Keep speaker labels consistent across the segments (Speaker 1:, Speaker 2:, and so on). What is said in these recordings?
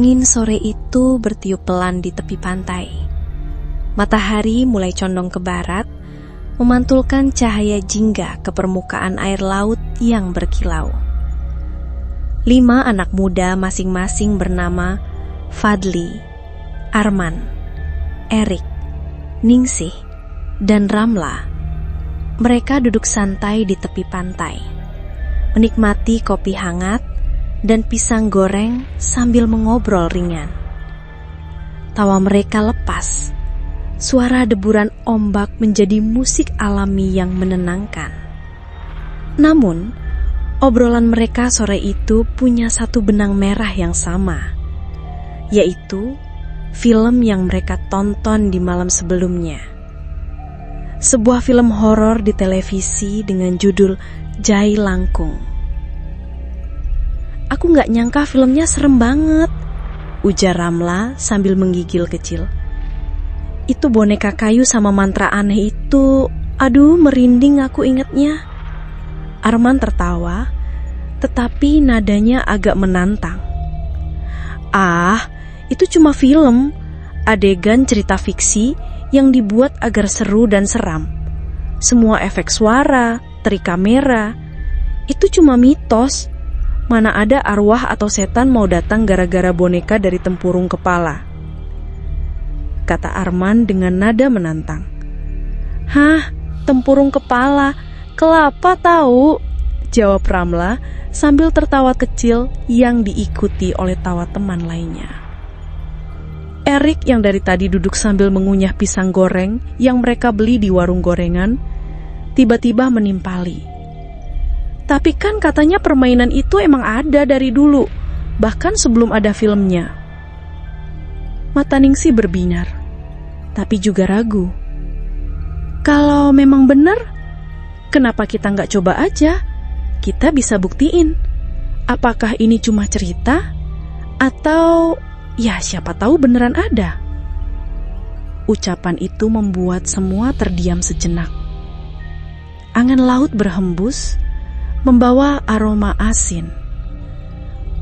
Speaker 1: Angin sore itu bertiup pelan di tepi pantai. Matahari mulai condong ke barat, memantulkan cahaya jingga ke permukaan air laut yang berkilau. 5 anak muda masing-masing bernama Fadli, Arman, Erik, Ningsih, dan Ramla. Mereka duduk santai di tepi pantai, menikmati kopi hangat dan pisang goreng sambil mengobrol ringan. Tawa mereka lepas, suara deburan ombak menjadi musik alami yang menenangkan. Namun, obrolan mereka sore itu punya satu benang merah yang sama, yaitu film yang mereka tonton di malam sebelumnya. Sebuah film horor di televisi dengan judul Jai Langkung. "Aku gak nyangka filmnya serem banget," ujar Ramla sambil menggigil kecil. "Itu boneka kayu sama mantra aneh itu, aduh merinding aku ingatnya." Arman tertawa, tetapi nadanya agak menantang. "Ah, itu cuma film, adegan cerita fiksi yang dibuat agar seru dan seram. Semua efek suara, trik kamera, itu cuma mitos. Mana ada arwah atau setan mau datang gara-gara boneka dari tempurung kepala," kata Arman dengan nada menantang. "Hah, tempurung kepala? Kelapa tahu," jawab Ramla sambil tertawa kecil yang diikuti oleh tawa teman lainnya. Erik yang dari tadi duduk sambil mengunyah pisang goreng yang mereka beli di warung gorengan, tiba-tiba menimpali. "Tapi kan katanya permainan itu emang ada dari dulu, bahkan sebelum ada filmnya." Mata Ningsih berbinar, tapi juga ragu. "Kalau memang benar, kenapa kita nggak coba aja? Kita bisa buktiin. Apakah ini cuma cerita? Atau ya siapa tahu beneran ada?" Ucapan itu membuat semua terdiam sejenak. Angin laut berhembus, membawa aroma asin.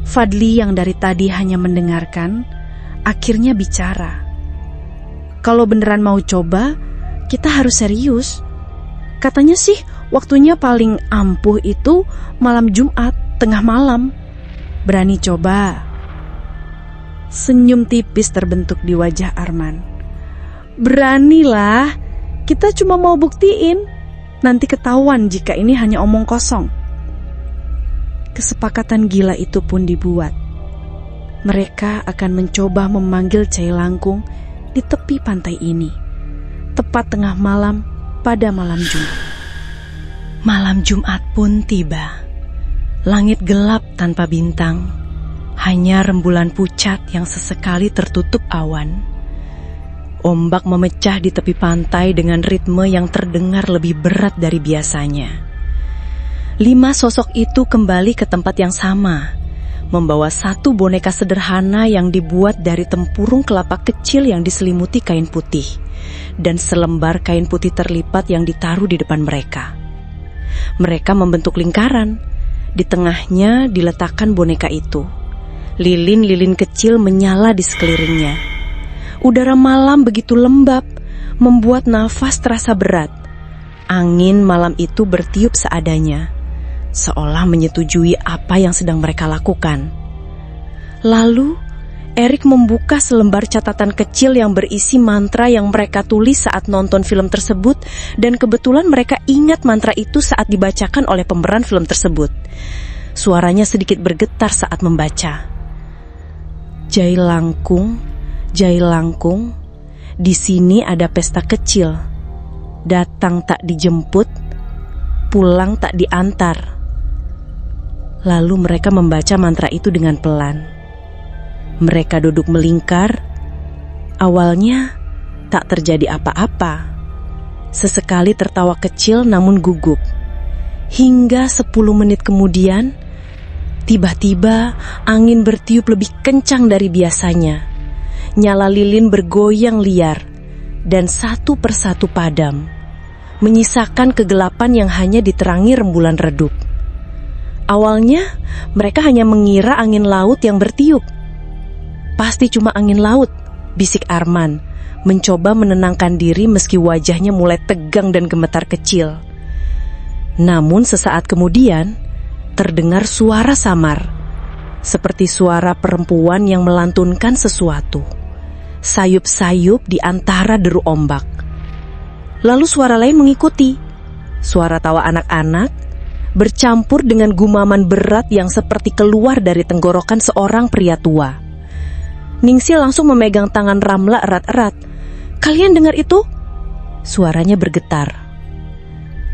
Speaker 1: Fadli yang dari tadi hanya mendengarkan, akhirnya bicara. "Kalau beneran mau coba, kita harus serius. Katanya sih waktunya paling ampuh itu malam Jumat, tengah malam. Berani coba?" Senyum tipis terbentuk di wajah Arman. "Beranilah, kita cuma mau buktiin. Nanti ketahuan jika ini hanya omong kosong." Kesepakatan gila itu pun dibuat. Mereka akan mencoba memanggil Jai Langkung di tepi pantai ini, tepat tengah malam pada malam Jumat. Malam Jumat pun tiba. Langit gelap tanpa bintang, hanya rembulan pucat yang sesekali tertutup awan. Ombak memecah di tepi pantai dengan ritme yang terdengar lebih berat dari biasanya. 5 sosok itu kembali ke tempat yang sama, membawa satu boneka sederhana yang dibuat dari tempurung kelapa kecil yang diselimuti kain putih, dan selembar kain putih terlipat yang ditaruh di depan mereka. Mereka membentuk lingkaran, di tengahnya diletakkan boneka itu. Lilin-lilin kecil menyala di sekelilingnya. Udara malam begitu lembab, membuat nafas terasa berat. Angin malam itu bertiup seadanya, seolah menyetujui apa yang sedang mereka lakukan. Lalu, Erik membuka selembar catatan kecil yang berisi mantra yang mereka tulis saat nonton film tersebut, dan kebetulan mereka ingat mantra itu saat dibacakan oleh pemeran film tersebut. Suaranya sedikit bergetar saat membaca. "Jai Langkung, Jai Langkung, di sini ada pesta kecil. Datang tak dijemput, pulang tak diantar." Lalu mereka membaca mantra itu dengan pelan. Mereka duduk melingkar. Awalnya tak terjadi apa-apa. Sesekali tertawa kecil namun gugup. Hingga 10 menit kemudian, tiba-tiba angin bertiup lebih kencang dari biasanya. Nyala lilin bergoyang liar, dan satu persatu padam, menyisakan kegelapan yang hanya diterangi rembulan redup. Awalnya mereka hanya mengira angin laut yang bertiup. pasti cuma angin laut, bisik Arman, mencoba menenangkan diri meski wajahnya mulai tegang dan gemetar kecil. Namun sesaat kemudian, terdengar suara samar, seperti suara perempuan yang melantunkan sesuatu. Sayup-sayup di antara deru ombak. Lalu suara lain mengikuti, suara tawa anak-anak, bercampur dengan gumaman berat yang seperti keluar dari tenggorokan seorang pria tua. Ningsih langsung memegang tangan Ramla erat-erat. "Kalian dengar itu?" Suaranya bergetar.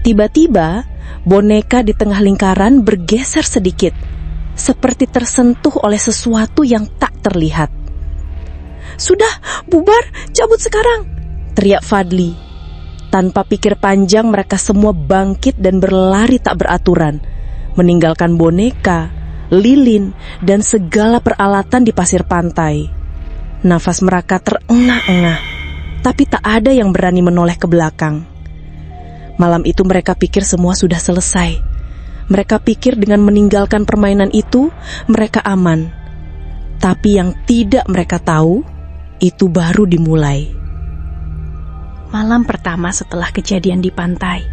Speaker 1: Tiba-tiba, boneka di tengah lingkaran bergeser sedikit, seperti tersentuh oleh sesuatu yang tak terlihat. "Sudah, bubar, cabut sekarang!" teriak Fadli. Tanpa pikir panjang, mereka semua bangkit dan berlari tak beraturan, meninggalkan boneka, lilin, dan segala peralatan di pasir pantai. Nafas mereka terengah-engah, tapi tak ada yang berani menoleh ke belakang. Malam itu mereka pikir semua sudah selesai. Mereka pikir dengan meninggalkan permainan itu, mereka aman. Tapi yang tidak mereka tahu, itu baru dimulai. Malam pertama setelah kejadian di pantai,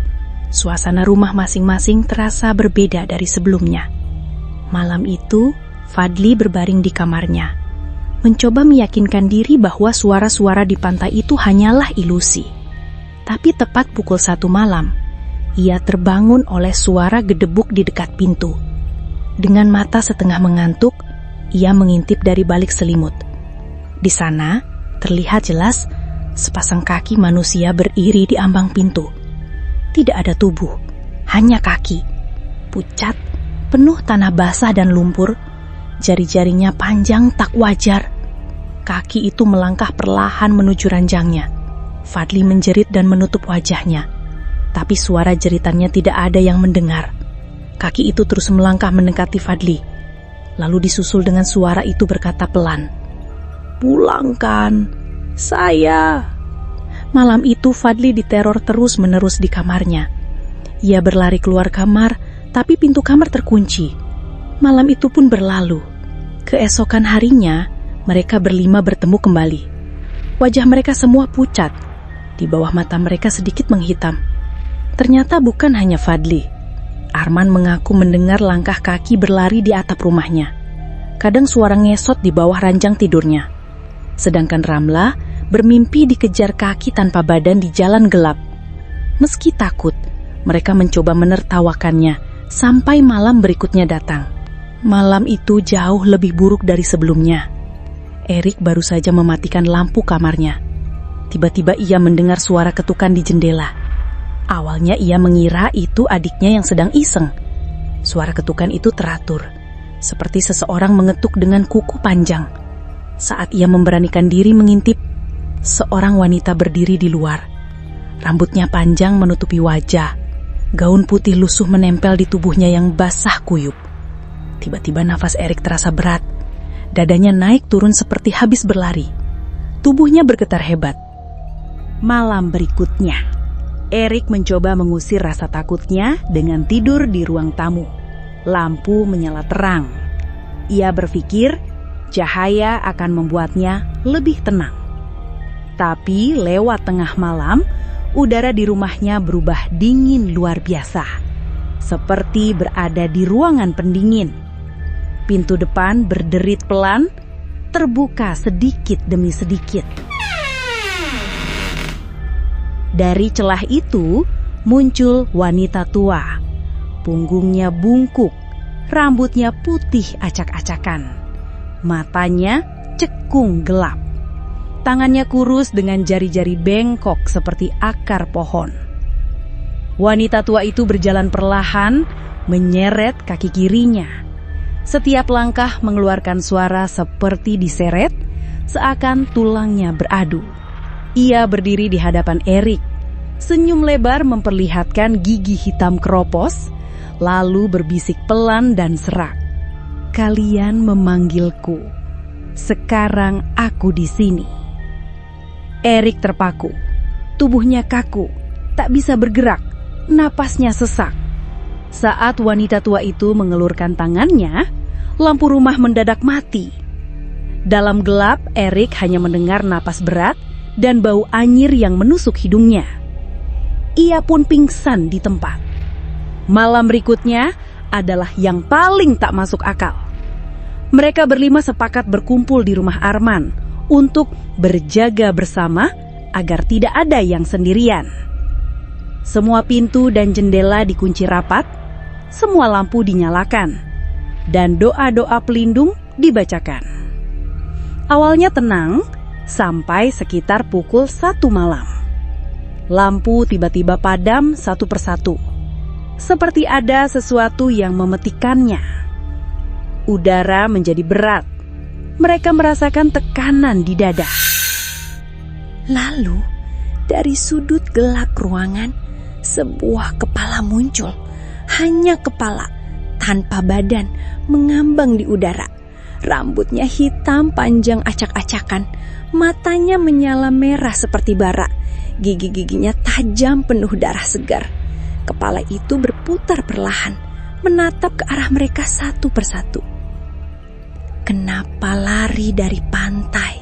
Speaker 1: suasana rumah masing-masing terasa berbeda dari sebelumnya. Malam itu, Fadli berbaring di kamarnya, mencoba meyakinkan diri bahwa suara-suara di pantai itu hanyalah ilusi. Tapi tepat pukul 1 malam, ia terbangun oleh suara gedebuk di dekat pintu. Dengan mata setengah mengantuk, ia mengintip dari balik selimut. Di sana, terlihat jelas sepasang kaki manusia berdiri di ambang pintu. Tidak ada tubuh, hanya kaki. Pucat, penuh tanah basah dan lumpur, jari-jarinya panjang tak wajar. Kaki itu melangkah perlahan menuju ranjangnya. Fadli menjerit dan menutup wajahnya, tapi suara jeritannya tidak ada yang mendengar. Kaki itu terus melangkah mendekati Fadli, lalu disusul dengan suara itu berkata pelan, "Pulangkan saya." Malam itu Fadli diteror terus-menerus di kamarnya. Ia berlari keluar kamar, tapi pintu kamar terkunci. Malam itu pun berlalu. Keesokan harinya, mereka berlima bertemu kembali. Wajah mereka semua pucat. Di bawah mata mereka sedikit menghitam. Ternyata bukan hanya Fadli. Arman mengaku mendengar langkah kaki berlari di atap rumahnya. Kadang suara ngesot di bawah ranjang tidurnya. Sedangkan Ramla bermimpi dikejar kaki tanpa badan di jalan gelap. Meski takut, mereka mencoba menertawakannya sampai malam berikutnya datang. Malam itu jauh lebih buruk dari sebelumnya. Erik baru saja mematikan lampu kamarnya. Tiba-tiba ia mendengar suara ketukan di jendela. Awalnya ia mengira itu adiknya yang sedang iseng. Suara ketukan itu teratur, seperti seseorang mengetuk dengan kuku panjang. Saat ia memberanikan diri mengintip, seorang wanita berdiri di luar. Rambutnya panjang menutupi wajah. Gaun putih lusuh menempel di tubuhnya yang basah kuyup. Tiba-tiba nafas Erik terasa berat. Dadanya naik turun seperti habis berlari. Tubuhnya bergetar hebat. Malam berikutnya, Erik mencoba mengusir rasa takutnya dengan tidur di ruang tamu. Lampu menyala terang. Ia berpikir cahaya akan membuatnya lebih tenang. Tapi lewat tengah malam, udara di rumahnya berubah dingin luar biasa. Seperti berada di ruangan pendingin. Pintu depan berderit pelan, terbuka sedikit demi sedikit. Dari celah itu muncul wanita tua. Punggungnya bungkuk, rambutnya putih acak-acakan. Matanya cekung gelap. Tangannya kurus dengan jari-jari bengkok seperti akar pohon. Wanita tua itu berjalan perlahan, menyeret kaki kirinya. Setiap langkah mengeluarkan suara seperti diseret, seakan tulangnya beradu. Ia berdiri di hadapan Erik. Senyum lebar memperlihatkan gigi hitam keropos, lalu berbisik pelan dan serak. "Kalian memanggilku. Sekarang aku di sini." Erik terpaku. Tubuhnya kaku, tak bisa bergerak, napasnya sesak. Saat wanita tua itu mengelurkan tangannya, lampu rumah mendadak mati. Dalam gelap, Erik hanya mendengar napas berat dan bau anyir yang menusuk hidungnya. Ia pun pingsan di tempat. Malam berikutnya adalah yang paling tak masuk akal. Mereka berlima sepakat berkumpul di rumah Arman untuk berjaga bersama agar tidak ada yang sendirian. Semua pintu dan jendela dikunci rapat, semua lampu dinyalakan, dan doa-doa pelindung dibacakan. Awalnya tenang sampai sekitar pukul 1 malam. Lampu tiba-tiba padam satu persatu, seperti ada sesuatu yang memetikannya. Udara menjadi berat. Mereka merasakan tekanan di dada.
Speaker 2: Lalu, dari sudut gelap ruangan, sebuah kepala muncul. Hanya kepala, tanpa badan, mengambang di udara. Rambutnya hitam panjang acak-acakan. Matanya menyala merah seperti bara. Gigi-giginya tajam penuh darah segar. Kepala itu berputar perlahan, menatap ke arah mereka satu persatu. Kenapa lari dari pantai?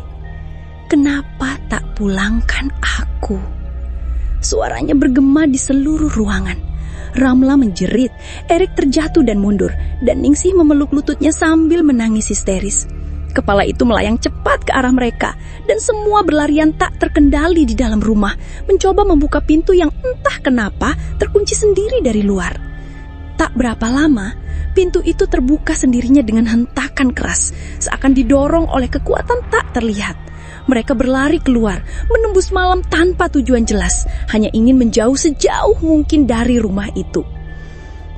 Speaker 2: Kenapa tak pulangkan aku? Suaranya bergema di seluruh ruangan. Ramla menjerit, Erik terjatuh dan mundur, dan Ningsih memeluk lututnya sambil menangis histeris. Kepala itu melayang cepat ke arah mereka, dan semua berlarian tak terkendali di dalam rumah, mencoba membuka pintu yang entah kenapa terkunci sendiri dari luar. Tak berapa lama, pintu itu terbuka sendirinya dengan hentakan keras, seakan didorong oleh kekuatan tak terlihat. Mereka berlari keluar, menembus malam tanpa tujuan jelas, hanya ingin menjauh sejauh mungkin dari rumah itu.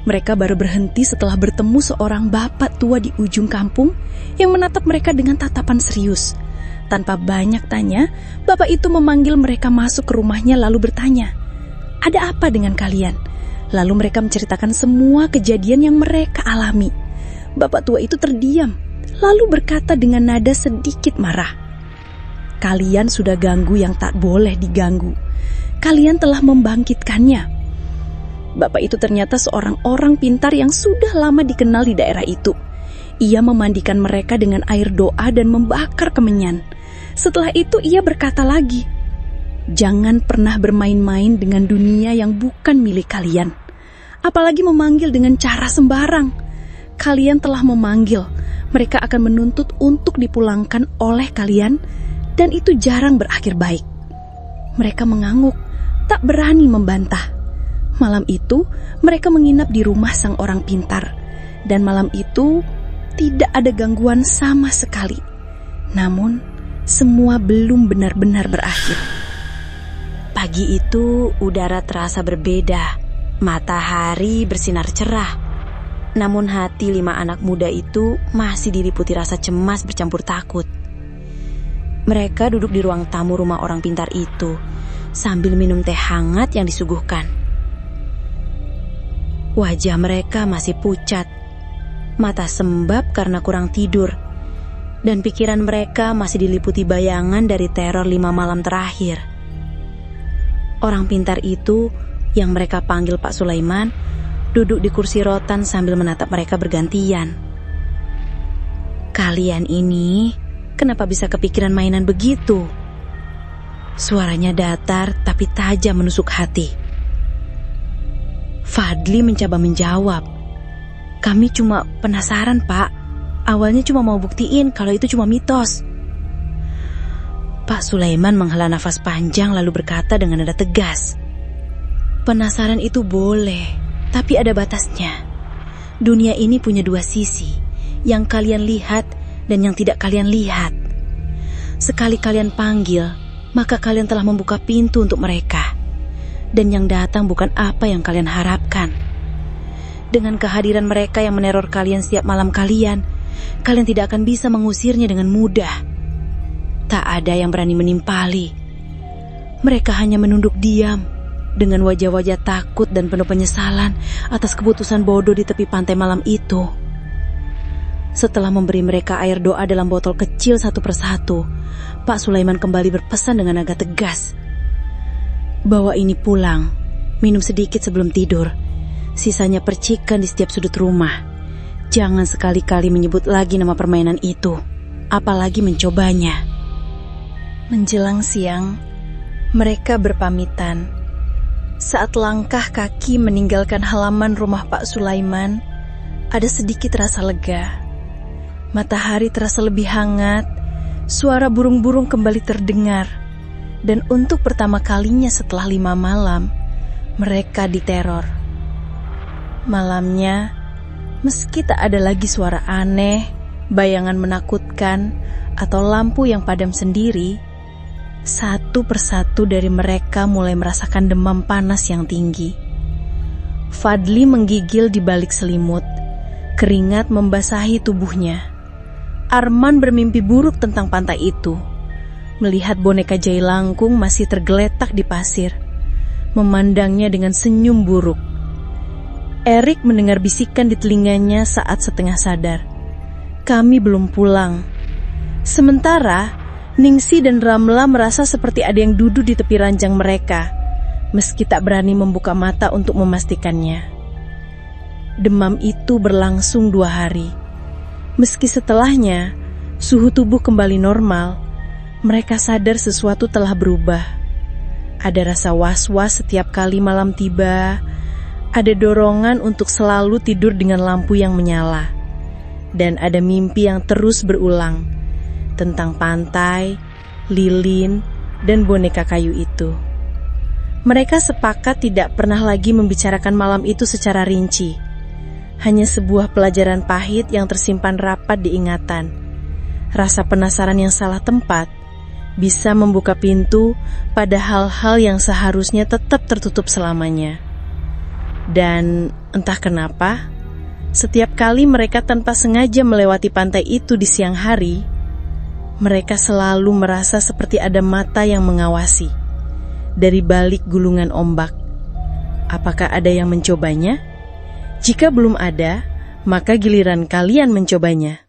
Speaker 2: Mereka baru berhenti setelah bertemu seorang bapak tua di ujung kampung yang menatap mereka dengan tatapan serius. Tanpa banyak tanya, bapak itu memanggil mereka masuk ke rumahnya lalu bertanya, "Ada apa dengan kalian?" Lalu mereka menceritakan semua kejadian yang mereka alami. Bapak tua itu terdiam, lalu berkata dengan nada sedikit marah, "Kalian sudah ganggu yang tak boleh diganggu. Kalian telah membangkitkannya." Bapak itu ternyata seorang orang pintar yang sudah lama dikenal di daerah itu. Ia memandikan mereka dengan air doa dan membakar kemenyan. Setelah itu ia berkata lagi, "Jangan pernah bermain-main dengan dunia yang bukan milik kalian. Apalagi memanggil dengan cara sembarang. Kalian telah memanggil, mereka akan menuntut untuk dipulangkan oleh kalian, dan itu jarang berakhir baik." Mereka mengangguk, tak berani membantah. Malam itu, mereka menginap di rumah sang orang pintar. Dan malam itu, tidak ada gangguan sama sekali. Namun, semua belum benar-benar berakhir. Pagi itu, udara terasa berbeda. Matahari bersinar cerah. Namun hati 5 anak muda itu masih diliputi rasa cemas bercampur takut. Mereka duduk di ruang tamu rumah orang pintar itu, sambil minum teh hangat yang disuguhkan. Wajah mereka masih pucat, mata sembab karena kurang tidur, dan pikiran mereka masih diliputi bayangan dari teror 5 malam terakhir. Orang pintar itu, yang mereka panggil Pak Sulaiman, duduk di kursi rotan sambil menatap mereka bergantian. "Kalian ini, kenapa bisa kepikiran mainan begitu?" Suaranya datar tapi tajam menusuk hati. Fadli mencoba menjawab, "Kami cuma penasaran, Pak. Awalnya cuma mau buktiin kalau itu cuma mitos." Pak Sulaiman menghela nafas panjang lalu berkata dengan nada tegas, "Penasaran itu boleh, tapi ada batasnya. Dunia ini punya 2 sisi, yang kalian lihat dan yang tidak kalian lihat. Sekali kalian panggil, maka kalian telah membuka pintu untuk mereka. Dan yang datang bukan apa yang kalian harapkan. Dengan kehadiran mereka yang meneror kalian setiap malam kalian tidak akan bisa mengusirnya dengan mudah. Tak ada yang berani menimpali. Mereka hanya menunduk diam, dengan wajah-wajah takut dan penuh penyesalan atas keputusan bodoh di tepi pantai malam itu." Setelah memberi mereka air doa dalam botol kecil satu persatu, Pak Sulaiman kembali berpesan dengan agak tegas, "Bawa ini pulang, minum sedikit sebelum tidur. Sisanya percikan di setiap sudut rumah. Jangan sekali-kali menyebut lagi nama permainan itu."
Speaker 1: apalagi mencobanya.
Speaker 2: Menjelang siang, mereka berpamitan. Saat langkah kaki meninggalkan halaman rumah Pak Sulaiman, ada sedikit rasa lega. Matahari terasa lebih hangat, suara burung-burung kembali terdengar, dan untuk pertama kalinya setelah 5 malam, mereka diteror. Malamnya, meski tak ada lagi suara aneh, bayangan menakutkan, atau lampu yang padam sendiri, satu persatu dari mereka mulai merasakan demam panas yang tinggi. Fadli menggigil di balik selimut, keringat membasahi tubuhnya. Arman bermimpi buruk tentang pantai itu, melihat boneka Jailangkung masih tergeletak di pasir, memandangnya dengan senyum buruk. Erik mendengar bisikan di telinganya saat setengah sadar. Kami belum pulang. Sementara Ningsi dan Ramla merasa seperti ada yang duduk di tepi ranjang mereka, meski tak berani membuka mata untuk memastikannya. Demam itu berlangsung 2 hari. Meski setelahnya suhu tubuh kembali normal, mereka sadar sesuatu telah berubah. Ada rasa was-was setiap kali malam tiba, ada dorongan untuk selalu tidur dengan lampu yang menyala, dan ada mimpi yang terus berulang tentang pantai, lilin, dan boneka kayu itu. Mereka sepakat tidak pernah lagi membicarakan malam itu secara rinci. Hanya sebuah pelajaran pahit yang tersimpan rapat di ingatan. Rasa penasaran yang salah tempat bisa membuka pintu pada hal-hal yang seharusnya tetap tertutup selamanya. Dan entah kenapa, setiap kali mereka tanpa sengaja melewati pantai itu di siang hari, mereka selalu merasa seperti ada mata yang mengawasi dari balik gulungan ombak. Apakah ada yang mencobanya? Jika belum ada, maka giliran kalian mencobanya.